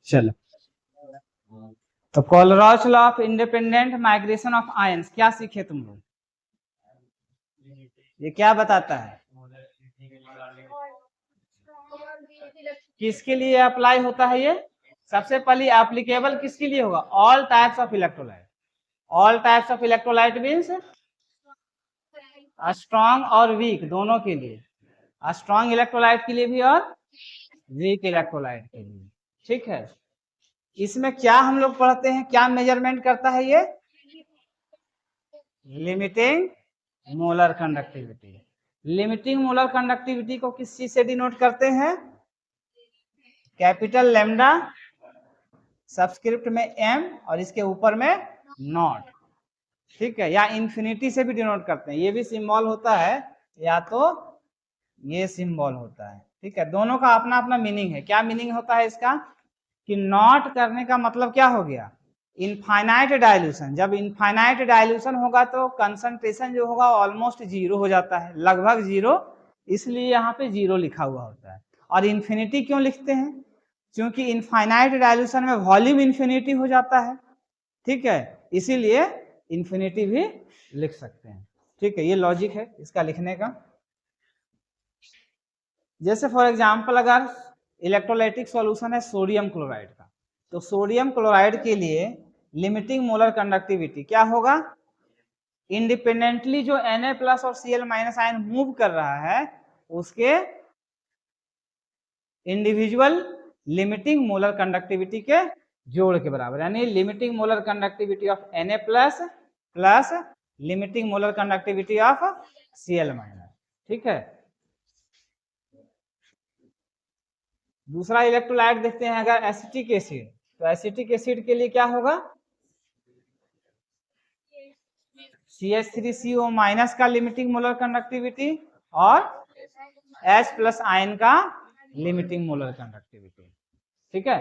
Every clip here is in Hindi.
चलो, तो Kohlrausch law of independent migration of ions क्या सीखे तुम लोग? ये क्या बताता है? किसके लिए अप्लाई होता है ये? सबसे पहले एप्लीकेबल किसके लिए होगा? All types of electrolyte. All types of electrolyte means strong और वीक दोनों के लिए, स्ट्रॉन्ग इलेक्ट्रोलाइट के लिए भी और वीक इलेक्ट्रोलाइट के लिए। ठीक है, इसमें क्या हम लोग पढ़ते हैं, क्या मेजरमेंट करता है ये? Limiting molar conductivity. Limiting molar conductivity को किस चीज से डिनोट करते हैं? कैपिटल लैम्डा सबस्क्रिप्ट में m और इसके ऊपर में नॉट। ठीक है, या इन्फिनिटी से भी डिनोट करते हैं, ये भी सिंबल होता है या तो ये सिंबल होता है। ठीक है, दोनों का अपना अपना मीनिंग है। क्या मीनिंग होता है इसका कि नॉट करने का मतलब क्या हो गया? Infinite dilution. जब इनफाइनाइट डाइल्यूशन होगा तो कंसंट्रेशन जो होगा ऑलमोस्ट जीरो हो जाता है, लगभग जीरो, इसलिए यहाँ पे जीरो लिखा हुआ होता है। और इन्फिनिटी क्यों लिखते हैं? क्योंकि इनफाइनाइट डाइल्यूशन में वॉल्यूम इन्फिनिटी हो जाता है। ठीक है, इसीलिए इन्फिनिटी भी लिख सकते हैं। ठीक है, ये लॉजिक है इसका लिखने का। जैसे फॉर एग्जांपल अगर इलेक्ट्रोलाइटिक सॉल्यूशन है सोडियम क्लोराइड का, तो सोडियम क्लोराइड के लिए लिमिटिंग मोलर कंडक्टिविटी क्या होगा? इंडिपेंडेंटली जो Na+ और Cl- आयन मूव कर रहा है उसके इंडिविजुअल लिमिटिंग मोलर कंडक्टिविटी के जोड़ के बराबर, यानी limiting molar conductivity of Na+ plus limiting molar conductivity of Cl-। ठीक है, दूसरा इलेक्ट्रोलाइट देखते हैं अगर एसिटिक एसिड, तो एसिटिक एसिड के लिए क्या होगा? CH3CO- का लिमिटिंग मोलर कंडक्टिविटी और H+ आयन का लिमिटिंग मोलर कंडक्टिविटी। ठीक है,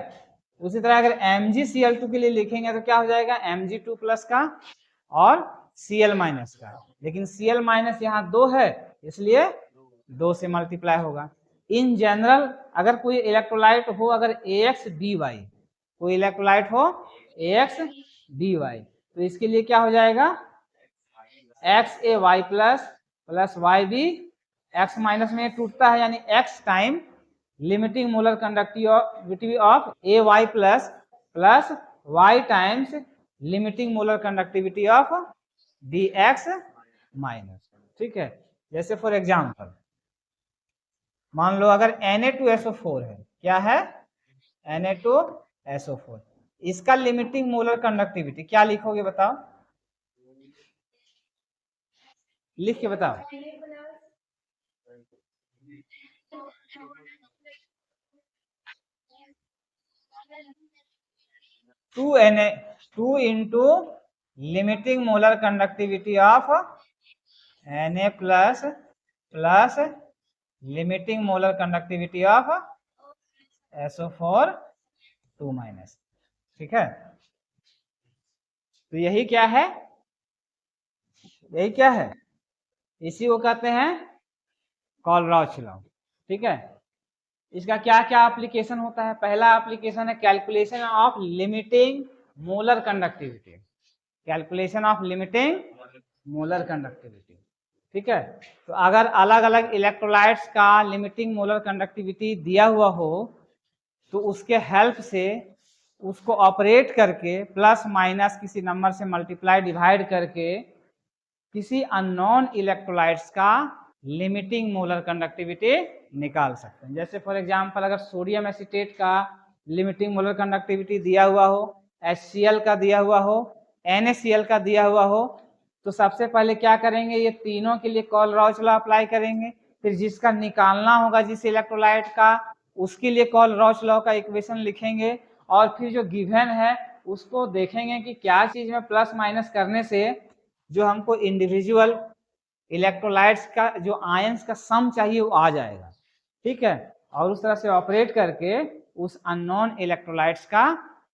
उसी तरह अगर MgCl2 के लिए लिखेंगे तो क्या हो जाएगा? Mg2+ का और Cl- का, लेकिन Cl- यहाँ 2 है इसलिए 2 से मल्टीप्लाई होगा। इन जनरल अगर कोई इलेक्ट्रोलाइट हो, अगर AX/BY, कोई इलेक्ट्रोलाइट हो AX/BY, तो इसके लिए क्या हो जाएगा? XAY plus YB, X minus में टूटता है यानी X time limiting molar conductivity of AY plus Y times limiting molar conductivity of BX minus. ठीक है, जैसे फॉर एग्जांपल मान लो अगर Na2SO4 है, क्या है? Na2SO4, इसका लिमिटिंग मोलर कंडक्टिविटी क्या लिखोगे बताओ? लिख के बताओ। 2 into limiting molar conductivity of Na plus limiting molar conductivity of SO4 2-। ठीक है, तो यही क्या है? यही क्या है? इसी को कहते हैं कोलरॉच लॉ। ठीक है, इसका क्या क्या एप्लीकेशन होता है? पहला एप्लीकेशन है calculation of limiting molar conductivity, calculation of limiting molar conductivity. ठीक है, तो अगर अलग अलग इलेक्ट्रोलाइट्स का लिमिटिंग मोलर कंडक्टिविटी दिया हुआ हो तो उसके हेल्प से उसको ऑपरेट करके प्लस माइनस किसी नंबर से मल्टीप्लाई डिवाइड करके किसी अननोन इलेक्ट्रोलाइट्स का लिमिटिंग मोलर कंडक्टिविटी निकाल सकते हैं। जैसे फॉर एग्जांपल अगर सोडियम एसीटेट का लिमिटिंग मोलर कंडक्टिविटी दिया हुआ हो, HCl का दिया हुआ हो, NaCl का दिया हुआ हो, तो सबसे पहले क्या करेंगे? ये तीनों के लिए कोलरॉच लॉ अप्लाई करेंगे, फिर जिसका निकालना होगा जिस इलेक्ट्रोलाइट का, उसके लिए कोलरॉच लॉ का इक्वेशन लिखेंगे, और फिर जो गिवन है उसको देखेंगे कि क्या चीज में प्लस माइनस करने से जो हमको इंडिविजुअल इलेक्ट्रोलाइट्स का जो आयंस का सम चाहिए वो आ जाएगा। ठीक है, और उस तरह से ऑपरेट करके उस अननोन इलेक्ट्रोलाइट्स का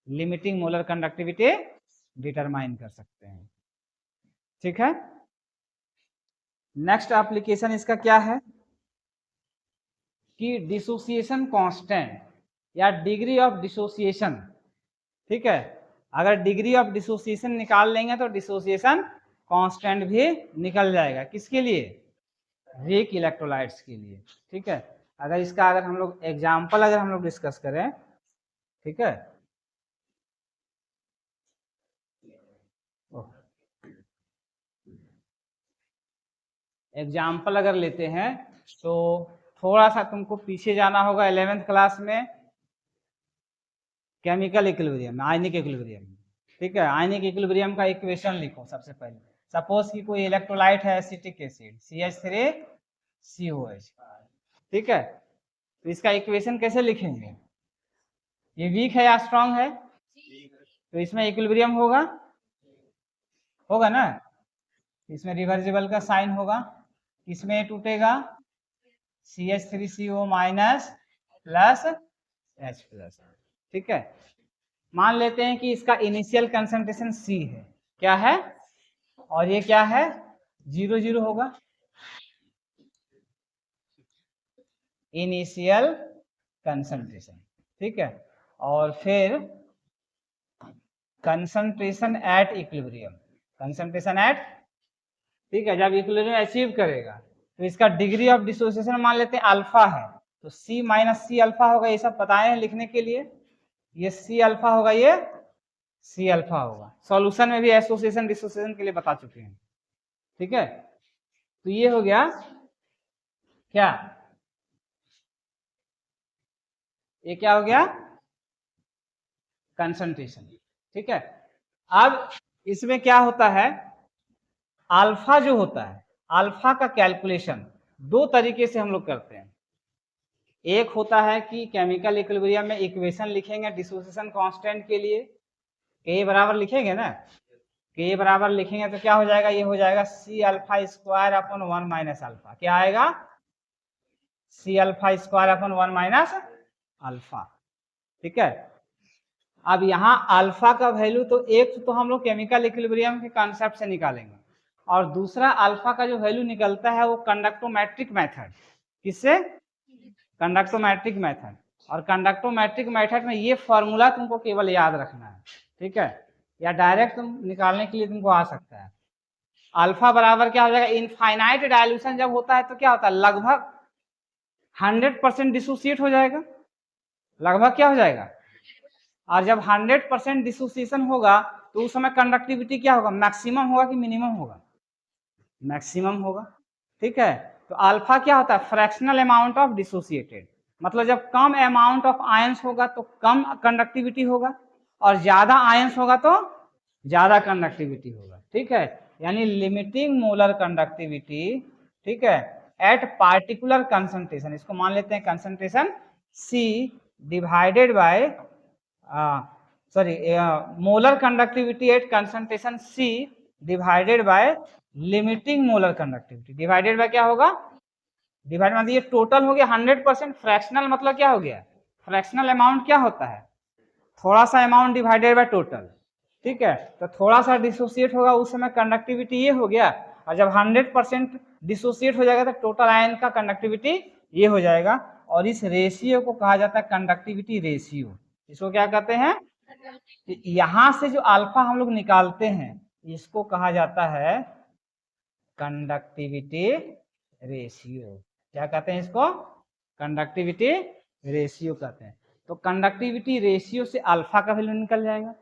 लिमिटिंग मोलर कंडक्टिविटी डिटरमाइन कर सकते हैं। ठीक है, नेक्स्ट एप्लीकेशन इसका क्या है? कि डिसोसिएशन कांस्टेंट या डिग्री ऑफ डिसोसिएशन, ठीक है, अगर डिग्री ऑफ डिसोसिएशन निकाल लेंगे तो डिसोसिएशन कांस्टेंट भी निकल जाएगा। किसके लिए? वीक इलेक्ट्रोलाइट्स के लिए, ठीक है। अगर इसका अगर हम लोग एग्जाम्पल अगर हम लोग डिस्कस करें, ठीक है, एग्जाम्पल अगर लेते हैं तो थोड़ा सा तुमको पीछे जाना होगा 11th क्लास में, केमिकल इक्विलिब्रियम, आयनिक इक्विलिब्रियम, ठीक है। आयनिक इक्विलिब्रियम का इक्वेशन लिखो सबसे पहले। सपोज कि कोई इलेक्ट्रोलाइट है एसिटिक एसिड CH3COH, ठीक है, तो इसका इक्वेशन कैसे लिखेंगे? ये वीक है या स्ट्रांग है? तो इसमें इक्विलिब्रियम होगा ना, इसमें रिवर्सिबल का साइन होगा, इसमें टूटेगा CH3CO minus plus H plus, ठीक है। मान लेते हैं कि इसका इनिशियल कंसंट्रेशन C है, क्या है, और ये क्या है, 0 होगा, इनिशियल कंसंट्रेशन, ठीक है। और फिर concentration at equilibrium, concentration at, ठीक है, जब इक्विलिब्रियम अचीव करेगा तो इसका डिग्री ऑफ डिसोसिएशन मान लेते हैं अल्फा है, तो C माइनस C अल्फा होगा। ये सब बताए हैं लिखने के लिए, ये C अल्फा होगा, ये C अल्फा होगा। सॉल्यूशन में भी एसोसिएशन डिसोसिएशन के लिए बता चुके हैं, ठीक है। तो ये हो गया क्या, ये क्या हो गया, कंसंट्रेशन, ठीक है। अब इसमें क्या होता है, अल्फा जो होता है, अल्फा का कैलकुलेशन दो तरीके से हम लोग करते हैं। एक होता है कि केमिकल इक्विलिब्रियम में इक्वेशन लिखेंगे डिसोसिएशन कांस्टेंट के लिए, के बराबर लिखेंगे ना, के बराबर लिखेंगे तो क्या हो जाएगा, ये हो जाएगा C alpha square upon 1 minus alpha, क्या आएगा, C alpha square upon 1 minus alpha, ठीक है। अब यहाँ अल्फा का वैल्यू तो एक तो हम लोग केमिकल इक्विलिब्रियम के कॉन्सेप्ट से निकालेंगे, और दूसरा अल्फा का जो वैल्यू निकलता है वो कंडक्टोमेट्रिक मेथड, किससे, कंडक्टोमेट्रिक मेथड। और कंडक्टोमेट्रिक मेथड में ये फॉर्मूला तुमको केवल याद रखना है, ठीक है, या डायरेक्ट तुम निकालने के लिए तुमको आ सकता है। अल्फा बराबर क्या हो जाएगा, इनफाइनाइट डायल्यूशन जब होता है तो क्या होता है, लगभग 100% डिसोसिएट हो जाएगा, लगभग क्या हो जाएगा, और जब 100% डिसोसिएशन होगा तो उस समय कंडक्टिविटी क्या होगा, मैक्सिमम होगा कि मिनिमम होगा, मैक्सिमम होगा, ठीक है। तो अल्फा क्या होता है, फ्रैक्शनल अमाउंट ऑफ डिसोसिएटेड, मतलब जब कम अमाउंट ऑफ आयंस होगा तो कम कंडक्टिविटी होगा, और ज्यादा आयंस होगा तो ज्यादा कंडक्टिविटी होगा, ठीक है। यानी लिमिटिंग मोलर कंडक्टिविटी, ठीक है, एट पार्टिकुलर कंसंट्रेशन, इसको मान लेते हैं concentration C divided by molar conductivity eight concentration C divided by limiting molar conductivity, divided by क्या होगा, डिवाइड मतलब ये टोटल हो गया 100%, फ्रैक्शनल मतलब क्या हो गया, फ्रैक्शनल अमाउंट क्या होता है, थोड़ा सा अमाउंट डिवाइडेड बाय टोटल, ठीक है। तो थोड़ा सा डिसोसिएट होगा उस समय कंडक्टिविटी ये हो गया, और जब 100% डिसोसिएट हो जाएगा तो टोटल आयन का कंडक्टिविटी ये हो जाएगा, और इस रेशियो को कहा जाता है कंडक्टिविटी रेशियो। इसको क्या कहते हैं, यहां से जो अल्फा हम लोग निकालते हैं इसको कहा जाता है कंडक्टिविटी रेशियो, क्या कहते हैं इसको, कंडक्टिविटी रेशियो कहते हैं। तो कंडक्टिविटी रेशियो से अल्फा का वैल्यू निकल जाएगा,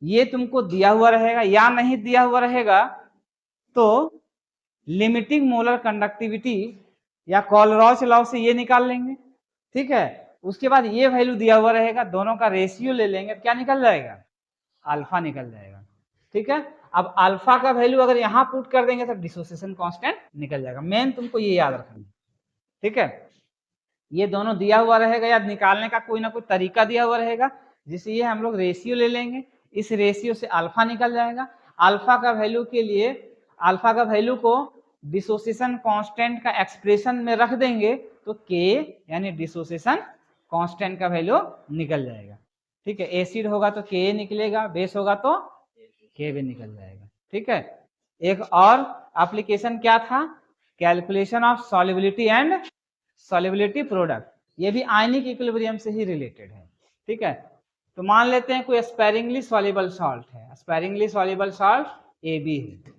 ये तुमको दिया हुआ रहेगा, या नहीं दिया हुआ रहेगा तो लिमिटिंग मोलर कंडक्टिविटी या कॉलरॉच लॉ से ये निकाल लेंगे, ठीक है। उसके बाद ये वैल्यू दिया हुआ रहेगा, दोनों का रेशियो ले लेंगे, क्या निकल जाएगा, अल्फा निकल जाएगा, ठीक है। अब अल्फा का वैल्यू अगर यहाँ पुट कर देंगे तो डिसोसिएशन कांस्टेंट निकल जाएगा, मेन तुमको ये याद रखना है, ठीक है। ये दोनों दिया हुआ रहेगा या निकालने का कोई ना कोई तरीका दिया हुआ रहेगा, जिससे ये हम लोग रेशियो ले लेंगे, इस रेशियो से अल्फा निकल जाएगा। अल्फा का वैल्यू के लिए, अल्फा का वैल्यू को डिसोसिएशन कांस्टेंट का एक्सप्रेशन में रख देंगे तो के यानी डिसोसिएशन कांस्टेंट का वैल्यू निकल जाएगा, ठीक है। एसिड होगा तो के निकलेगा, बेस होगा तो के भी निकल जाएगा, ठीक है। एक और एप्लीकेशन क्या था, calculation of solubility and solubility product, ये भी आयनिक इक्विलिब्रियम से ही रिलेटेड है, ठीक है। तो मान लेते हैं कोई स्पेरिंगली सॉल्युबल सॉल्ट है, स्पेरिंगली सॉल्युबल सॉल्ट AB है,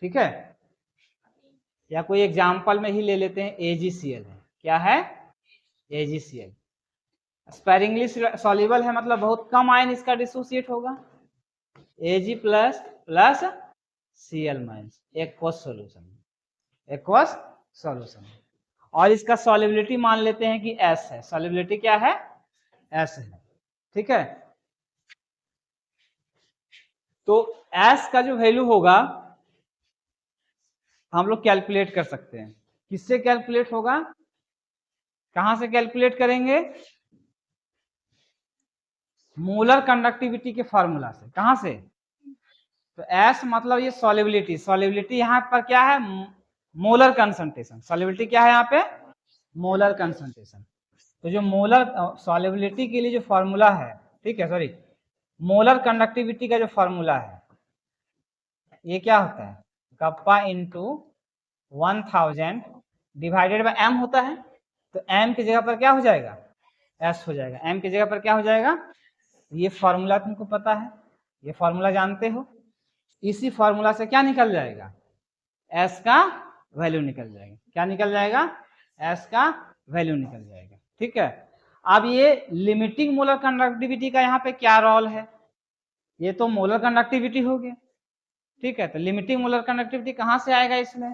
ठीक है, या कोई एग्जांपल में ही ले लेते हैं AgCl है, क्या है AgCl। स्पेरिंगली सॉल्युबल है मतलब बहुत कम आयन इसका डिसोसिएट होगा, Ag plus plus Cl minus, aqueous solution, aqueous solution. और इसका सॉल्युबिलिटी मान लेते हैं कि S है, सॉल्युबिलिटी क्या है S है, ठीक है। तो S का जो वैल्यू होगा हम लोग कैलकुलेट कर सकते हैं, किससे कैलकुलेट होगा, कहां से कैलकुलेट करेंगे, मोलर कंडक्टिविटी के फॉर्मूला से, कहां से, तो S मतलब ये सॉल्युबिलिटी, सॉल्युबिलिटी यहाँ पर क्या है मोलर कंसंट्रेशन, सॉल्युबिलिटी क्या है यहाँ पे मोलर कंसंट्रेशन। तो जो मोलर सॉल्युबिलिटी के लिए जो फॉर्मूला है, ठीक है, सॉरी मोलर कंडक्टिविटी का जो फॉर्मूला है ये क्या होता है, kappa into 1000 divided by m होता है। तो m की जगह पर क्या हो जाएगा s हो जाएगा, m की जगह पर क्या हो जाएगा, ये फॉर्मूला तुमको पता है, ये फॉर्मूला जानते हो, इसी फॉर्मूला से क्या निकल जाएगा s का वैल्यू निकल जाएगा, क्या निकल जाएगा s का वैल्यू निकल जाएगा, ठीक है। अब ये लिमिटिंग मोलर कंडक्टिविटी का यहाँ पे क्या रोल है, ये तो मोलर कंडक्टिविटी हो गया, ठीक है। तो लिमिटिंग मोलर कंडक्टिविटी कहां से आएगा इसमें,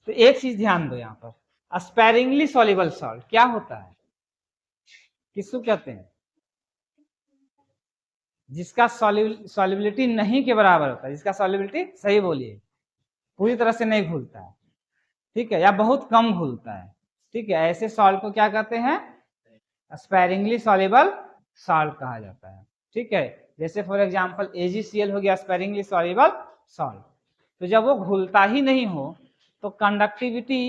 तो एक चीज ध्यान दो यहाँ पर, स्पेरिंगली सॉल्युबल सॉल्ट क्या होता है, किसको कहते हैं, जिसका सॉल्युबिलिटी नहीं के बराबर होता है, जिसका सॉल्युबिलिटी सही बोलिए पूरी तरह से नहीं घुलता है, ठीक है, या बहुत कम घुलता है, ठीक है, ऐसे सॉल्ट को क्या कहते हैं स्पेरिंगली सॉल्युबल सॉल्ट कहा जाता है, ठीक है। जैसे फॉर एग्जांपल AgCl हो गया स्पेरिंगली सॉल्युबल सॉल्ट। तो जब वो घुलता ही नहीं हो तो कंडक्टिविटी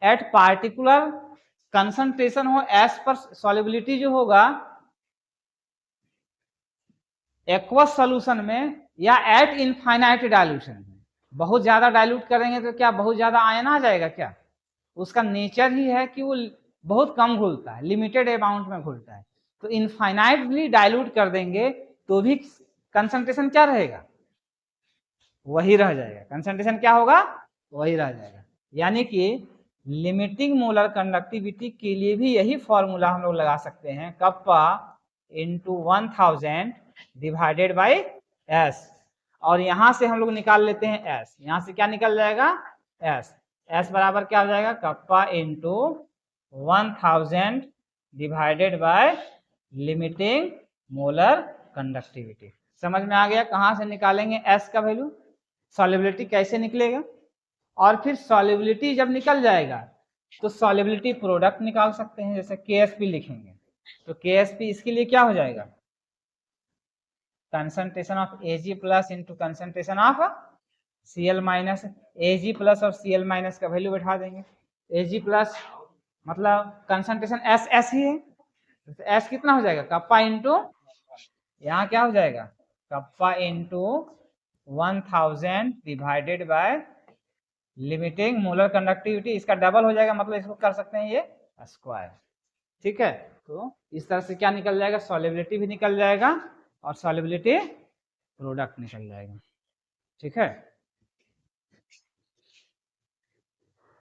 एट पार्टिकुलर कंसंट्रेशन हो एस पर सॉल्युबिलिटी जो होगा एक्वस सॉल्यूशन में या एट इनफाइनाइट डाइल्यूशन में, बहुत ज्यादा डाइल्यूट करेंगे तो क्या बहुत ज्यादा आयन आ जाएगा क्या, उसका नेचर ही है कि वो बहुत कम घुलता है, लिमिटेड अमाउंट में घुलता है। तो इनफाइनाइटली डाइल्यूट कर देंगे तो भी कंसंट्रेशन क्या रहेगा वही रह जाएगा, कंसंट्रेशन क्या होगा वही रह जाएगा। यानी कि लिमिटिंग मोलर कंडक्टिविटी के लिए भी यही फॉर्मूला हम लोग लगा सकते हैं, kappa into 1000 divided by S, और यहां से हम लोग निकाल लेते हैं एस, यहां से क्या निकल जाएगा एस, एस बराबर क्या हो जाएगा kappa into 1000 divided by limiting molar conductivity. समझ में आ गया कहां से निकालेंगे एस का वैल्यू, सॉल्युबिलिटी कैसे निकलेगा, और फिर सॉल्युबिलिटी जब निकल जाएगा तो सॉल्युबिलिटी प्रोडक्ट निकाल सकते हैं, जैसे KSP लिखेंगे तो KSP इसके लिए क्या हो जाएगा concentration of Ag plus into concentration of Cl minus, Ag plus और Cl माइनस का वैल्यू बैठा देंगे, Ag प्लस मतलब कंसंट्रेशन S ही है, तो S कितना हो जाएगा कप्पा इंटू, यहाँ क्या हो जाएगा kappa into 1000 divided by limiting molar conductivity, इसका डबल हो जाएगा मतलब इसको कर सकते हैं ये स्क्वायर, ठीक है। तो इस तरह से क्या निकल जाएगा सॉल्युबिलिटी भी निकल जाएगा और सॉल्युबिलिटी प्रोडक्ट निकल जाएगा, ठीक है।